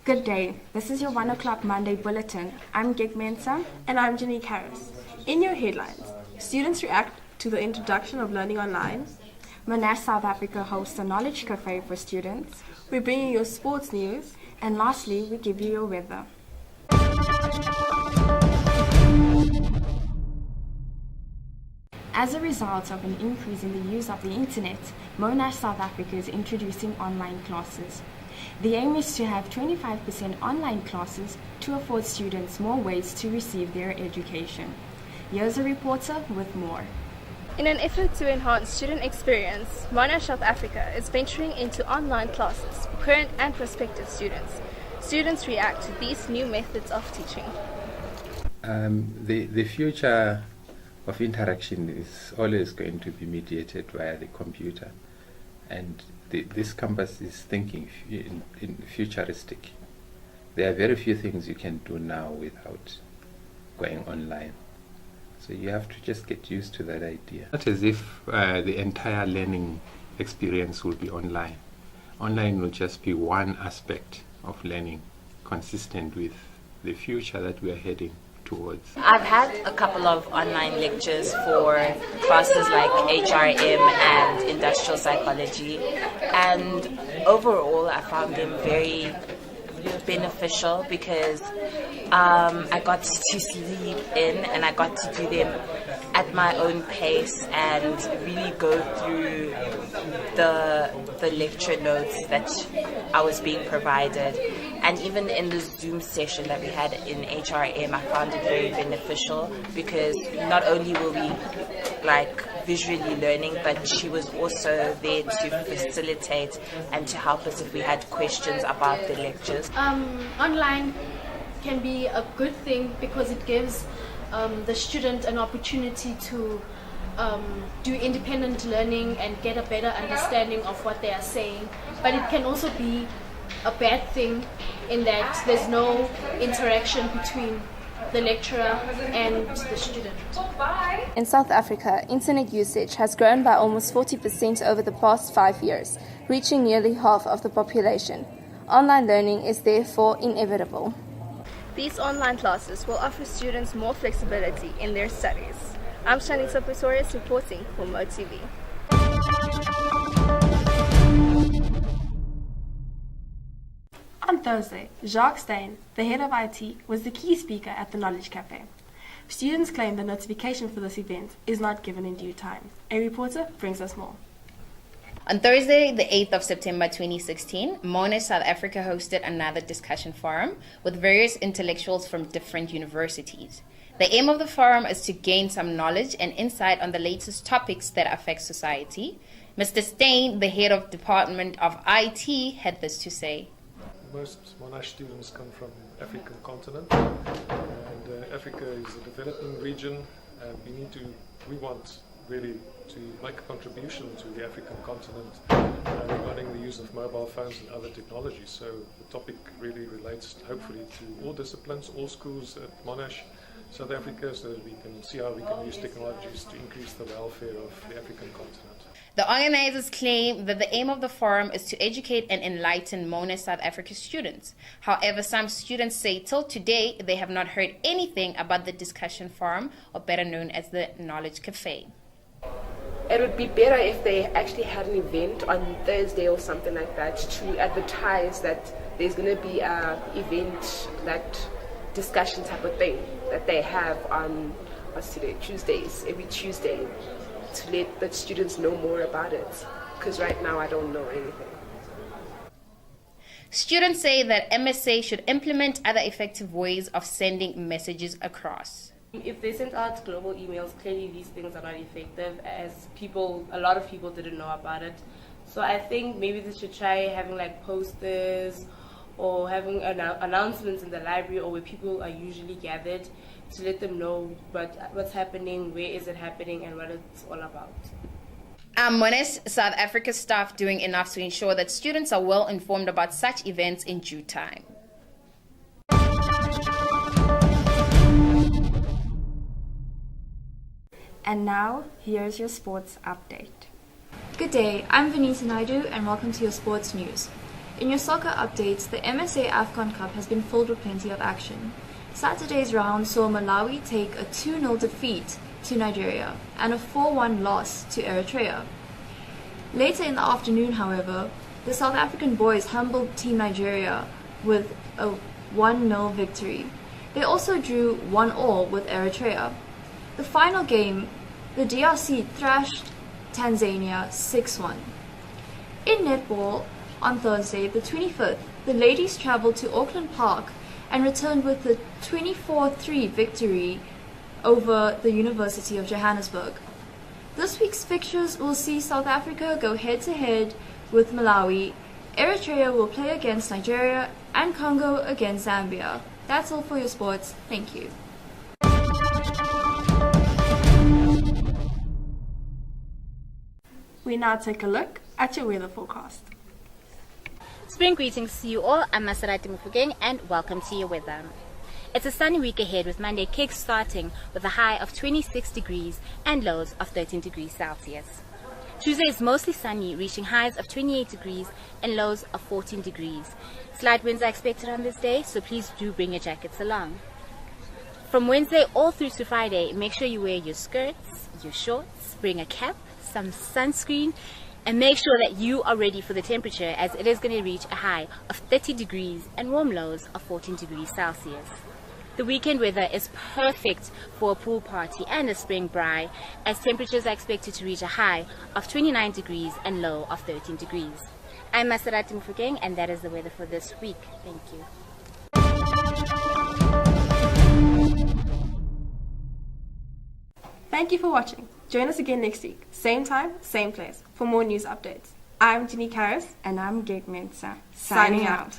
Good day. This is your 1 o'clock Monday Bulletin. I'm Gig Mensa. And I'm Janique Harris. In your headlines, students react to the introduction of learning online. Monash South Africa hosts a knowledge cafe for students. We're bringing you sports news. And lastly, we give you your weather. As a result of an increase in the use of the internet, Monash South Africa is introducing online classes. The aim is to have 25% online classes to afford students more ways to receive their education. Here's a reporter with more. In an effort to enhance student experience, Monash South Africa is venturing into online classes for current and prospective students. Students react to these new methods of teaching. The future of interaction is always going to be mediated via the computer, and this campus is thinking in futuristic. There are very few things you can do now without going online. So you have to just get used to that idea. Not as if the entire learning experience will be online. Online will just be one aspect of learning, consistent with the future that we are heading towards. I've had a couple of online lectures for classes like HRM and industrial psychology, and overall I found them very beneficial because I got to sleep in and I got to do them at my own pace and really go through the lecture notes that I was being provided. And even in the Zoom session that we had in HRM, I found it very beneficial because not only were we visually learning, but she was also there to facilitate and to help us if we had questions about the lectures. Online can be a good thing because it gives the student an opportunity to do independent learning and get a better understanding of what they are saying. But it can also be a bad thing in that there's no interaction between the lecturer and the student. In South Africa, internet usage has grown by almost 40% over the past 5 years, reaching nearly half of the population. Online learning is therefore inevitable. These online classes will offer students more flexibility in their studies. I'm Shanita Pretorius reporting for MoTV. On Thursday, Jacques Stein, the head of IT, was the key speaker at the Knowledge Cafe. Students claim the notification for this event is not given in due time. A reporter brings us more. On Thursday, the 8th of September 2016, Monash South Africa hosted another discussion forum with various intellectuals from different universities. The aim of the forum is to gain some knowledge and insight on the latest topics that affect society. Mr. Stein, the head of Department of IT, had this to say. Most Monash students come from African continent, and Africa is a developing region, and we want really to make a contribution to the African continent regarding the use of mobile phones and other technologies. So the topic really relates hopefully to all disciplines, all schools at Monash South Africa, so that we can see how we can use technologies to increase the welfare of the African continent. The organizers claim that the aim of the forum is to educate and enlighten Monash South Africa students. However, some students say till today they have not heard anything about the discussion forum, or better known as the Knowledge Cafe. It would be better if they actually had an event on Thursday or something like that to advertise that there's going to be an event, that discussion type of thing that they have on Tuesdays, every Tuesday, to let the students know more about it, because right now I don't know anything. Students say that MSA should implement other effective ways of sending messages across. If they sent out global emails, clearly these things are not effective, as a lot of people didn't know about it. So I think maybe they should try having posters or having announcements in the library or where people are usually gathered to let them know what's happening, where is it happening, and what it's all about. Monash South Africa staff doing enough to ensure that students are well informed about such events in due time. And now, here's your sports update. Good day, I'm Vanita Naidu and welcome to your sports news. In your soccer updates, the MSA AFCON Cup has been filled with plenty of action. Saturday's round saw Malawi take a 2-0 defeat to Nigeria and a 4-1 loss to Eritrea. Later in the afternoon, however, the South African boys humbled Team Nigeria with a 1-0 victory. They also drew 1-1 with Eritrea. The final game, the DRC thrashed Tanzania 6-1. In netball, on Thursday, the 25th, the ladies travelled to Auckland Park and returned with a 24-3 victory over the University of Johannesburg. This week's fixtures will see South Africa go head-to-head with Malawi, Eritrea will play against Nigeria, and Congo against Zambia. That's all for your sports. Thank you. We now take a look at your weather forecast. Spring greetings to you all. I'm Masarati Mufugeng and welcome to your weather. It's a sunny week ahead with Monday kick-starting with a high of 26 degrees and lows of 13 degrees Celsius. Tuesday is mostly sunny, reaching highs of 28 degrees and lows of 14 degrees. Slight winds are expected on this day, so please do bring your jackets along. From Wednesday all through to Friday, make sure you wear your skirts, your shorts, bring a cap, some sunscreen, and make sure that you are ready for the temperature, as it is going to reach a high of 30 degrees and warm lows of 14 degrees Celsius. The weekend weather is perfect for a pool party and a spring braai, as temperatures are expected to reach a high of 29 degrees and low of 13 degrees. I'm Masarati Mufugeng, and that is the weather for this week. Thank you. Thank you for watching. Join us again next week, same time, same place, for more news updates. I'm Ginny Karras, And I'm Gig Mensa, signing out.